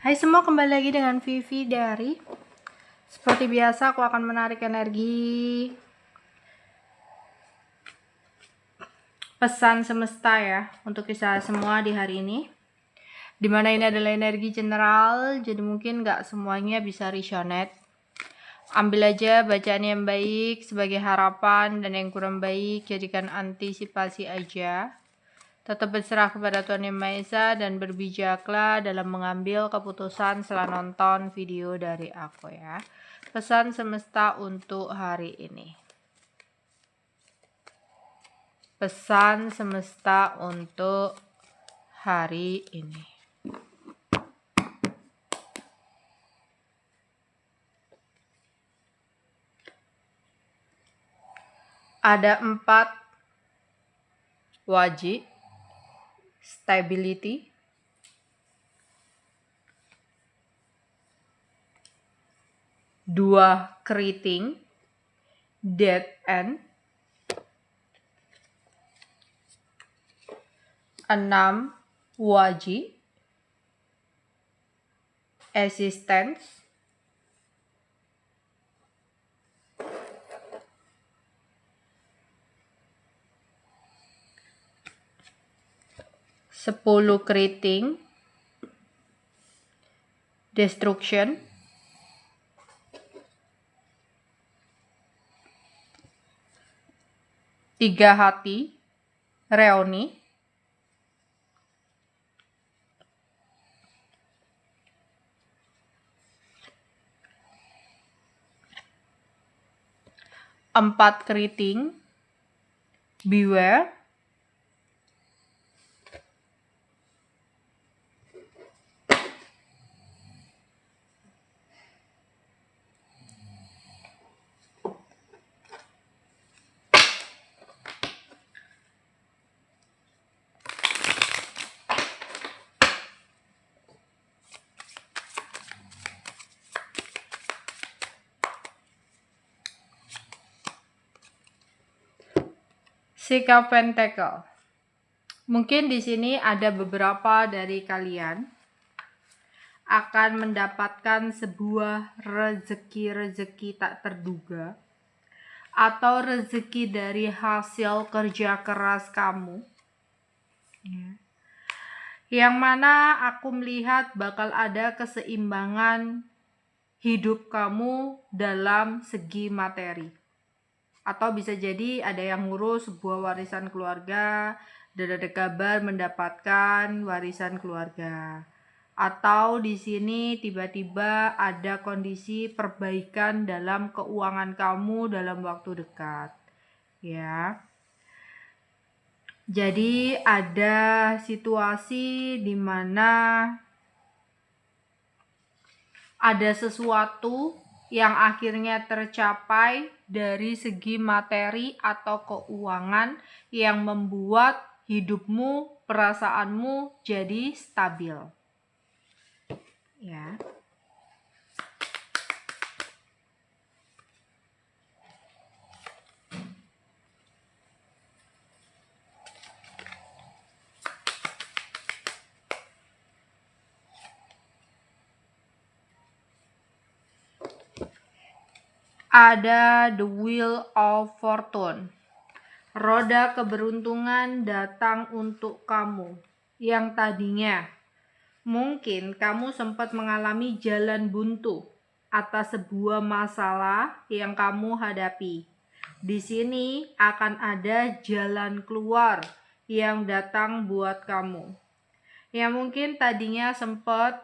Hai semua, kembali lagi dengan Vivi dari. Seperti biasa aku akan menarik energi pesan semesta ya untuk kita semua di hari ini. Dimana ini adalah energi general, jadi mungkin gak semuanya bisa resonate. Ambil aja bacaan yang baik sebagai harapan, dan yang kurang baik jadikan antisipasi aja. Tetap berserah kepada Tuhan Yang Maha Esa dan berbijaklah dalam mengambil keputusan setelah nonton video dari aku ya. Pesan semesta untuk hari ini. Pesan semesta untuk hari ini. Ada 4 wajib. Stability, dua keriting, dead end, 6 wajib, existence, 10 keriting, destruction, 3 hati, reuni, 4 keriting, beware, 6 of Pentacle. Mungkin di sini ada beberapa dari kalian akan mendapatkan sebuah rezeki tak terduga, atau rezeki dari hasil kerja keras kamu, yang mana aku melihat bakal ada keseimbangan hidup kamu dalam segi materi. Atau bisa jadi ada yang ngurus sebuah warisan keluarga dan ada kabar mendapatkan warisan keluarga. Atau di sini tiba-tiba ada kondisi perbaikan dalam keuangan kamu dalam waktu dekat. Ya. Jadi ada situasi di mana ada sesuatu yang akhirnya tercapai dari segi materi atau keuangan yang membuat hidupmu, perasaanmu jadi stabil. Ya. Ada the wheel of fortune. Roda keberuntungan datang untuk kamu yang tadinya mungkin kamu sempat mengalami jalan buntu atas sebuah masalah yang kamu hadapi. Di sini akan ada jalan keluar yang datang buat kamu. Yang mungkin tadinya sempat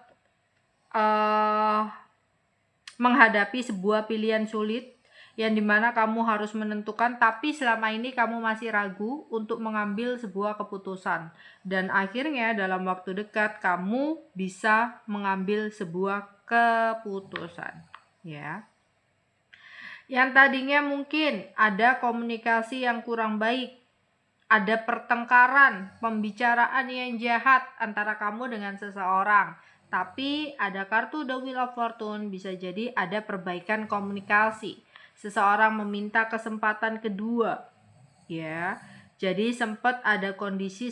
menghadapi sebuah pilihan sulit yang dimana kamu harus menentukan, tapi selama ini kamu masih ragu untuk mengambil sebuah keputusan, dan akhirnya dalam waktu dekat kamu bisa mengambil sebuah keputusan ya. Yang tadinya mungkin ada komunikasi yang kurang baik, ada pertengkaran, pembicaraan yang jahat antara kamu dengan seseorang, tapi ada kartu The Wheel of Fortune, bisa jadi ada perbaikan komunikasi. Seseorang meminta kesempatan kedua, ya. Jadi sempat ada kondisi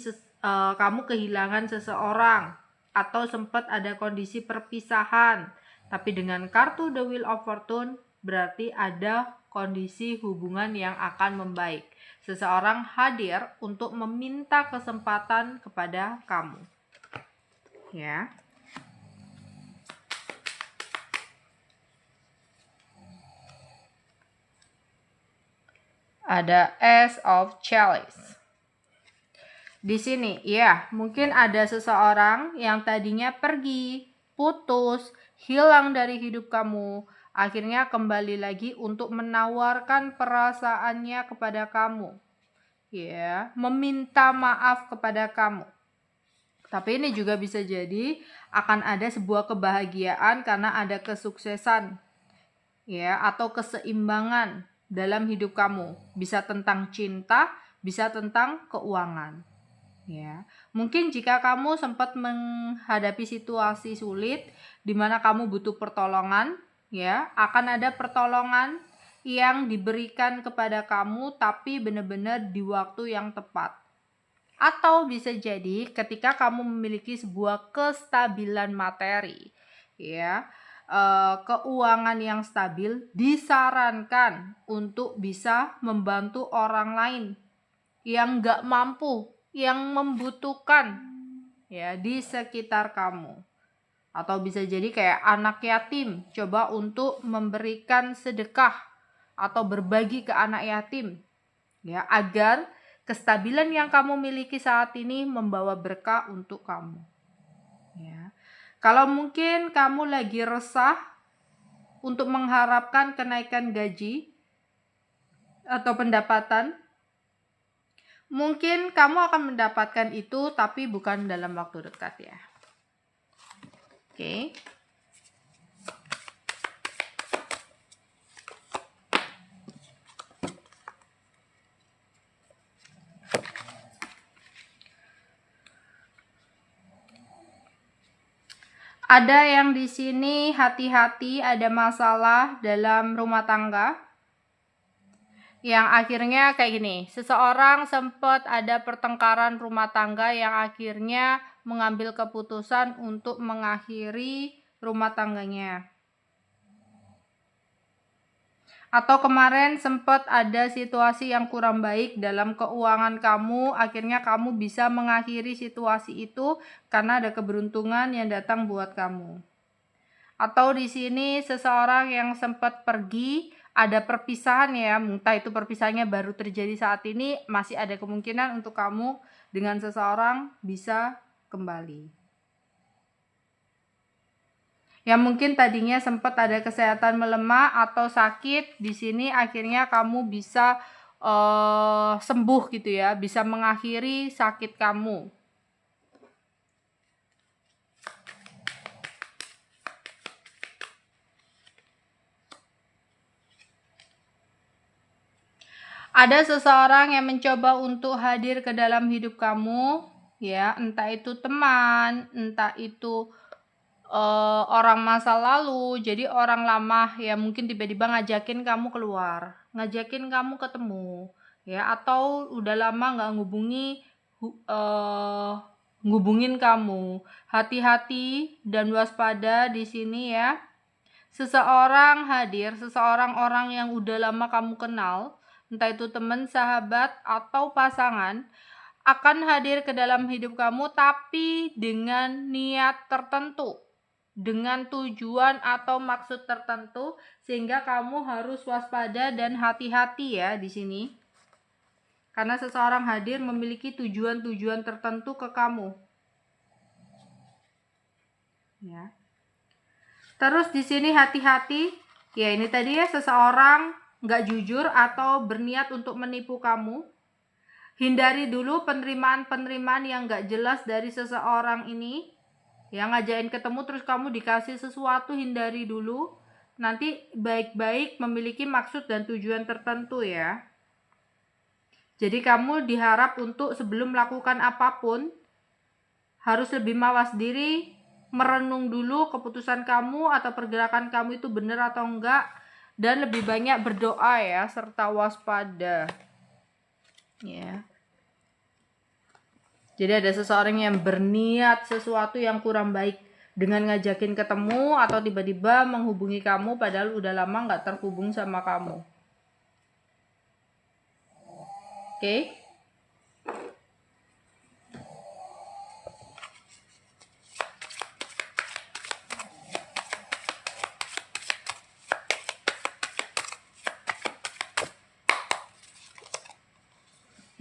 kamu kehilangan seseorang, atau sempat ada kondisi perpisahan. Tapi dengan kartu The Wheel of Fortune berarti ada kondisi hubungan yang akan membaik. Seseorang hadir untuk meminta kesempatan kepada kamu. Ya. Ada Ace of Chalice. Di sini, ya, mungkin ada seseorang yang tadinya pergi, putus, hilang dari hidup kamu, akhirnya kembali lagi untuk menawarkan perasaannya kepada kamu. Ya, meminta maaf kepada kamu. Tapi ini juga bisa jadi akan ada sebuah kebahagiaan karena ada kesuksesan. Ya, atau keseimbangan dalam hidup kamu. Bisa tentang cinta, bisa tentang keuangan. Ya, mungkin jika kamu sempat menghadapi situasi sulit di mana kamu butuh pertolongan, ya, akan ada pertolongan yang diberikan kepada kamu tapi benar-benar di waktu yang tepat. Atau bisa jadi ketika kamu memiliki sebuah kestabilan materi, ya, keuangan yang stabil, disarankan untuk bisa membantu orang lain yang nggak mampu, yang membutuhkan, ya, di sekitar kamu. Atau bisa jadi kayak anak yatim, coba untuk memberikan sedekah atau berbagi ke anak yatim, ya, agar kestabilan yang kamu miliki saat ini membawa berkah untuk kamu. Ya. Kalau mungkin kamu lagi resah untuk mengharapkan kenaikan gaji atau pendapatan, mungkin kamu akan mendapatkan itu, tapi bukan dalam waktu dekat, ya. Oke. Ada yang di sini hati-hati, ada masalah dalam rumah tangga. Yang akhirnya kayak gini, seseorang sempat ada pertengkaran rumah tangga yang akhirnya mengambil keputusan untuk mengakhiri rumah tangganya. Atau kemarin sempat ada situasi yang kurang baik dalam keuangan kamu, akhirnya kamu bisa mengakhiri situasi itu karena ada keberuntungan yang datang buat kamu. Atau di sini seseorang yang sempat pergi, ada perpisahan, ya, entah itu perpisahannya baru terjadi saat ini, masih ada kemungkinan untuk kamu dengan seseorang bisa kembali. Yang mungkin tadinya sempat ada kesehatan melemah atau sakit, di sini akhirnya kamu bisa sembuh gitu, ya, bisa mengakhiri sakit kamu. Ada seseorang yang mencoba untuk hadir ke dalam hidup kamu, ya, entah itu teman, entah itu orang masa lalu, jadi orang lama ya mungkin tiba-tiba ngajakin kamu keluar, ngajakin kamu ketemu, ya, atau udah lama nggak ngubungin kamu. Hati-hati dan waspada di sini, ya. Seseorang hadir, seseorang orang yang udah lama kamu kenal, entah itu teman, sahabat, atau pasangan, akan hadir ke dalam hidup kamu tapi dengan niat tertentu, dengan tujuan atau maksud tertentu, sehingga kamu harus waspada dan hati-hati, ya, di sini. Karena seseorang hadir memiliki tujuan-tujuan tertentu ke kamu. Ya. Terus di sini hati-hati, ya, ini tadi, ya, seseorang nggak jujur atau berniat untuk menipu kamu. Hindari dulu penerimaan-penerimaan yang nggak jelas dari seseorang ini, yang ngajain ketemu terus kamu dikasih sesuatu, hindari dulu. Nanti baik-baik memiliki maksud dan tujuan tertentu, ya. Jadi kamu diharap untuk sebelum melakukan apapun harus lebih mawas diri, merenung dulu keputusan kamu atau pergerakan kamu itu benar atau enggak, dan lebih banyak berdoa, ya, serta waspada, ya. Jadi ada seseorang yang berniat sesuatu yang kurang baik dengan ngajakin ketemu atau tiba-tiba menghubungi kamu padahal udah lama nggak terhubung sama kamu. Oke?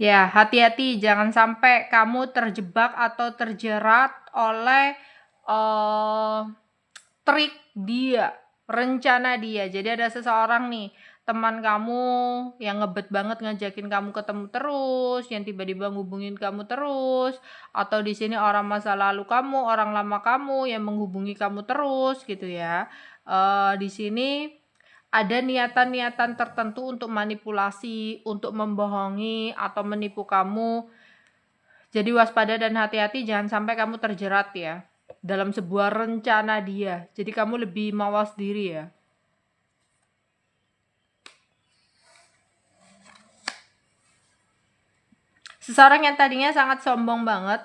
Ya, hati-hati jangan sampai kamu terjebak atau terjerat oleh trik dia, rencana dia. Jadi ada seseorang nih, teman kamu yang ngebet banget ngajakin kamu ketemu terus, yang tiba-tiba ngubungin kamu terus, atau di sini orang masa lalu kamu, orang lama kamu yang menghubungi kamu terus gitu ya. Di sini ada niatan-niatan tertentu untuk manipulasi, untuk membohongi atau menipu kamu. Jadi waspada dan hati-hati jangan sampai kamu terjerat ya dalam sebuah rencana dia. Jadi kamu lebih mawas diri ya. Seseorang yang tadinya sangat sombong banget,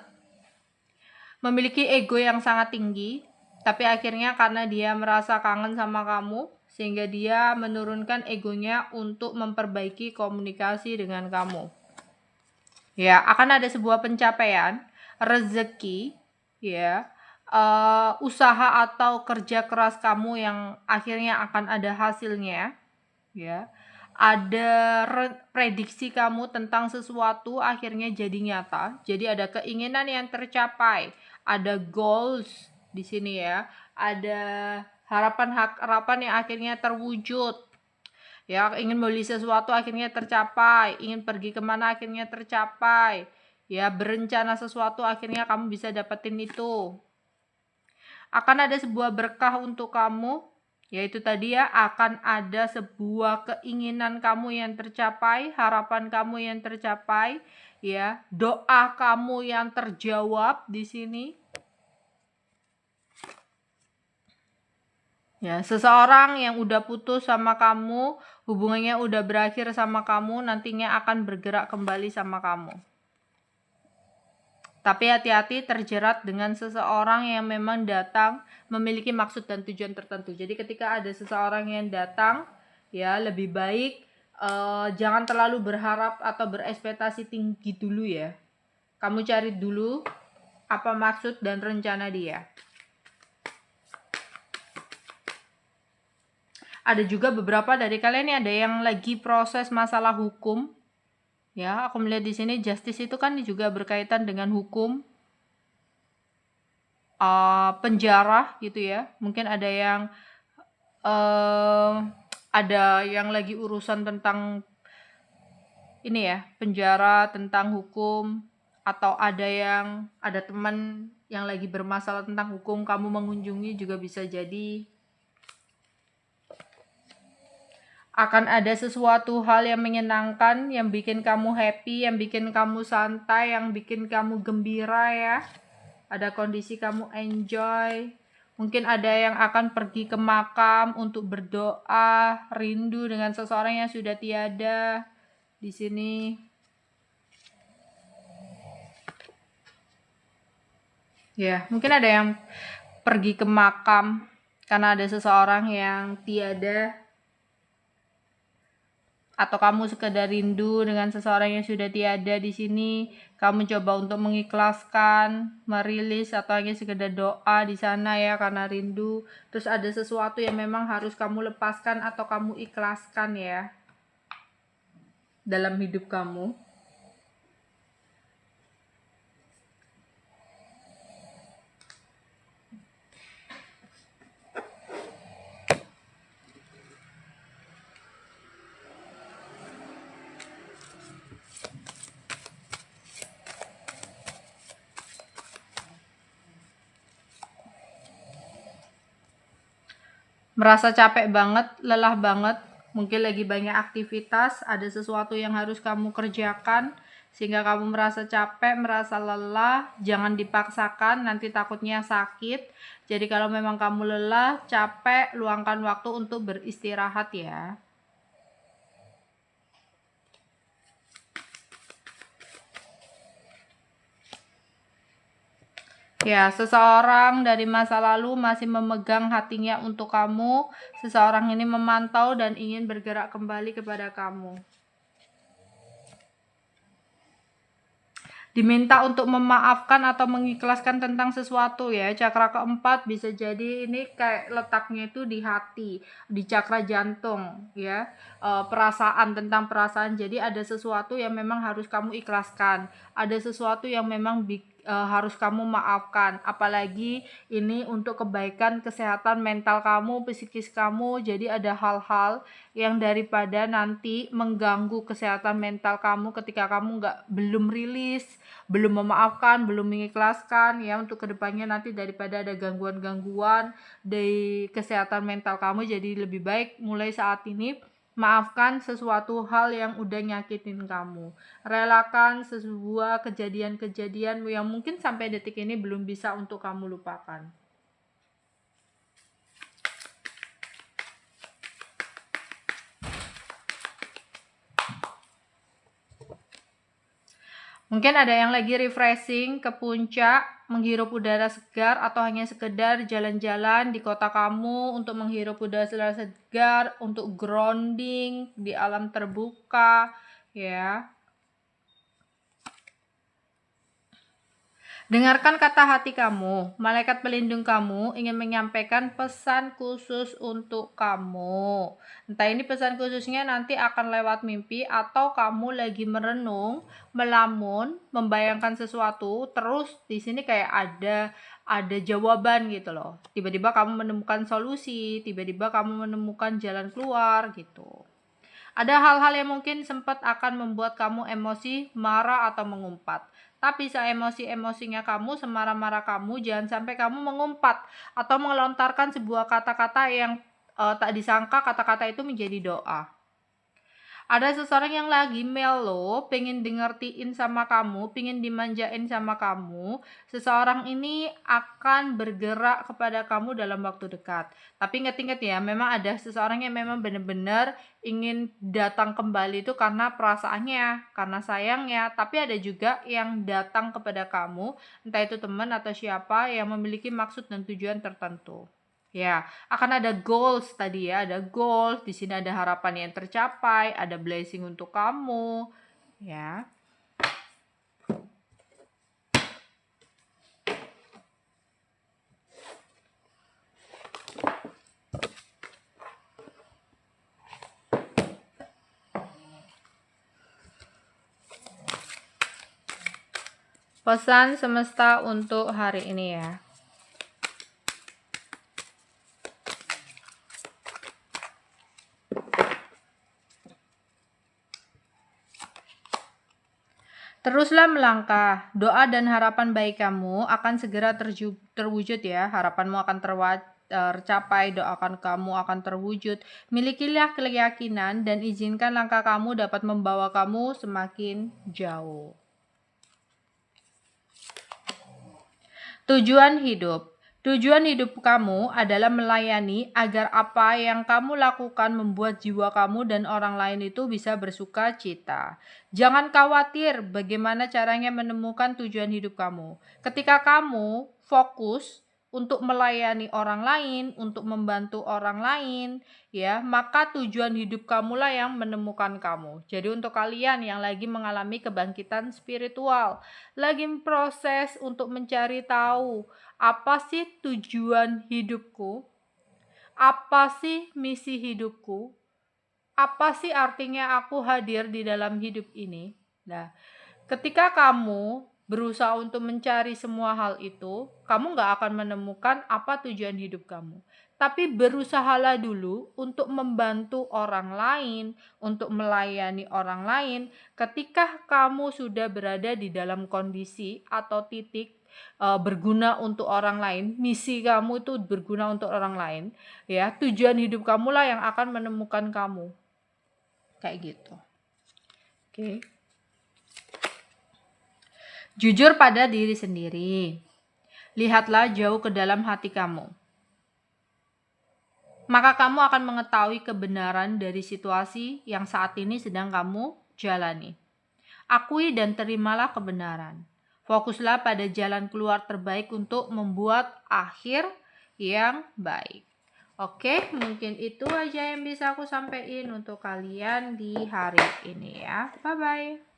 memiliki ego yang sangat tinggi, tapi akhirnya karena dia merasa kangen sama kamu, sehingga dia menurunkan egonya untuk memperbaiki komunikasi dengan kamu. Ya, akan ada sebuah pencapaian, rezeki, ya, usaha atau kerja keras kamu yang akhirnya akan ada hasilnya, ya. Ada prediksi kamu tentang sesuatu akhirnya jadi nyata. Jadi ada keinginan yang tercapai, ada goals di sini ya, ada harapan yang akhirnya terwujud. Ya, ingin beli sesuatu akhirnya tercapai, ingin pergi kemana akhirnya tercapai. Ya, berencana sesuatu akhirnya kamu bisa dapetin itu. Akan ada sebuah berkah untuk kamu, yaitu tadi ya, akan ada sebuah keinginan kamu yang tercapai, harapan kamu yang tercapai, ya, doa kamu yang terjawab di sini. Ya, seseorang yang udah putus sama kamu, hubungannya udah berakhir sama kamu, nantinya akan bergerak kembali sama kamu. Tapi hati-hati terjerat dengan seseorang yang memang datang memiliki maksud dan tujuan tertentu. Jadi ketika ada seseorang yang datang, ya lebih baik jangan terlalu berharap atau berekspektasi tinggi dulu ya. Kamu cari dulu apa maksud dan rencana dia. Ada juga beberapa dari kalian yang ada yang lagi proses masalah hukum. Ya, aku melihat di sini justice itu kan juga berkaitan dengan hukum, penjara gitu ya. Mungkin ada yang lagi urusan tentang ini ya, penjara, tentang hukum, atau ada teman yang lagi bermasalah tentang hukum, kamu mengunjungi juga bisa jadi. Akan ada sesuatu hal yang menyenangkan, yang bikin kamu happy, yang bikin kamu santai, yang bikin kamu gembira ya. Ada kondisi kamu enjoy. Mungkin ada yang akan pergi ke makam untuk berdoa, rindu dengan seseorang yang sudah tiada di sini. Ya, mungkin ada yang pergi ke makam karena ada seseorang yang tiada. Atau kamu sekedar rindu dengan seseorang yang sudah tiada di sini, kamu coba untuk mengikhlaskan, merilis, atau hanya sekedar doa di sana ya karena rindu. Terus ada sesuatu yang memang harus kamu lepaskan atau kamu ikhlaskan ya dalam hidup kamu. Merasa capek banget, lelah banget, mungkin lagi banyak aktivitas, ada sesuatu yang harus kamu kerjakan, sehingga kamu merasa capek, merasa lelah. Jangan dipaksakan, nanti takutnya sakit. Jadi kalau memang kamu lelah, capek, luangkan waktu untuk beristirahat ya. Ya, seseorang dari masa lalu masih memegang hatinya untuk kamu. Seseorang ini memantau dan ingin bergerak kembali kepada kamu. Diminta untuk memaafkan atau mengikhlaskan tentang sesuatu ya. Cakra keempat bisa jadi ini kayak letaknya itu di hati, di cakra jantung ya. Perasaan, tentang perasaan. Jadi ada sesuatu yang memang harus kamu ikhlaskan, ada sesuatu yang memang harus kamu maafkan, apalagi ini untuk kebaikan kesehatan mental kamu, psikis kamu. Jadi ada hal-hal yang daripada nanti mengganggu kesehatan mental kamu ketika kamu belum rilis, belum memaafkan, belum mengikhlaskan ya, untuk kedepannya nanti daripada ada gangguan-gangguan di kesehatan mental kamu. Jadi lebih baik mulai saat ini maafkan sesuatu hal yang udah nyakitin kamu. Relakan sebuah kejadian-kejadian yang mungkin sampai detik ini belum bisa untuk kamu lupakan. Mungkin ada yang lagi refreshing ke puncak, menghirup udara segar, atau hanya sekedar jalan-jalan di kota kamu untuk menghirup udara segar, untuk grounding di alam terbuka, ya. Dengarkan kata hati kamu. Malaikat pelindung kamu ingin menyampaikan pesan khusus untuk kamu. Entah ini pesan khususnya nanti akan lewat mimpi, atau kamu lagi merenung, melamun, membayangkan sesuatu, terus di sini kayak ada jawaban gitu loh. Tiba-tiba kamu menemukan solusi, tiba-tiba kamu menemukan jalan keluar gitu. Ada hal-hal yang mungkin sempat akan membuat kamu emosi, marah, atau mengumpat. Tapi seemosi-emosinya kamu, semarah-marah kamu, jangan sampai kamu mengumpat atau melontarkan sebuah kata-kata yang tak disangka kata-kata itu menjadi doa. Ada seseorang yang lagi melo, pengen dengertiin sama kamu, pengen dimanjain sama kamu. Seseorang ini akan bergerak kepada kamu dalam waktu dekat. Tapi ingat-ingat ya, memang ada seseorang yang memang benar-benar ingin datang kembali itu karena perasaannya, karena sayangnya. Tapi ada juga yang datang kepada kamu, entah itu teman atau siapa, yang memiliki maksud dan tujuan tertentu. Ya, akan ada goals tadi ya, ada goals, di sini ada harapan yang tercapai, ada blessing untuk kamu, ya. Pesan semesta untuk hari ini ya. Teruslah melangkah, doa dan harapan baik kamu akan segera terwujud ya. Harapanmu akan tercapai, doakan kamu akan terwujud. Milikilah keyakinan dan izinkan langkah kamu dapat membawa kamu semakin jauh. Tujuan hidup. Tujuan hidup kamu adalah melayani agar apa yang kamu lakukan membuat jiwa kamu dan orang lain itu bisa bersuka cita. Jangan khawatir bagaimana caranya menemukan tujuan hidup kamu. Ketika kamu fokus untuk melayani orang lain, untuk membantu orang lain, ya, maka tujuan hidup kamulah yang menemukan kamu. Jadi untuk kalian yang lagi mengalami kebangkitan spiritual, lagi proses untuk mencari tahu apa sih tujuan hidupku, apa sih misi hidupku, apa sih artinya aku hadir di dalam hidup ini. Nah, ketika kamu berusaha untuk mencari semua hal itu, kamu gak akan menemukan apa tujuan hidup kamu. Tapi berusahalah dulu untuk membantu orang lain, untuk melayani orang lain. Ketika kamu sudah berada di dalam kondisi atau titik berguna untuk orang lain, misi kamu itu berguna untuk orang lain, ya, tujuan hidup kamulah yang akan menemukan kamu. Kayak gitu. Oke. Jujur pada diri sendiri. Lihatlah jauh ke dalam hati kamu. Maka kamu akan mengetahui kebenaran dari situasi yang saat ini sedang kamu jalani. Akui dan terimalah kebenaran. Fokuslah pada jalan keluar terbaik untuk membuat akhir yang baik. Oke, mungkin itu aja yang bisa aku sampaikan untuk kalian di hari ini ya. Bye-bye.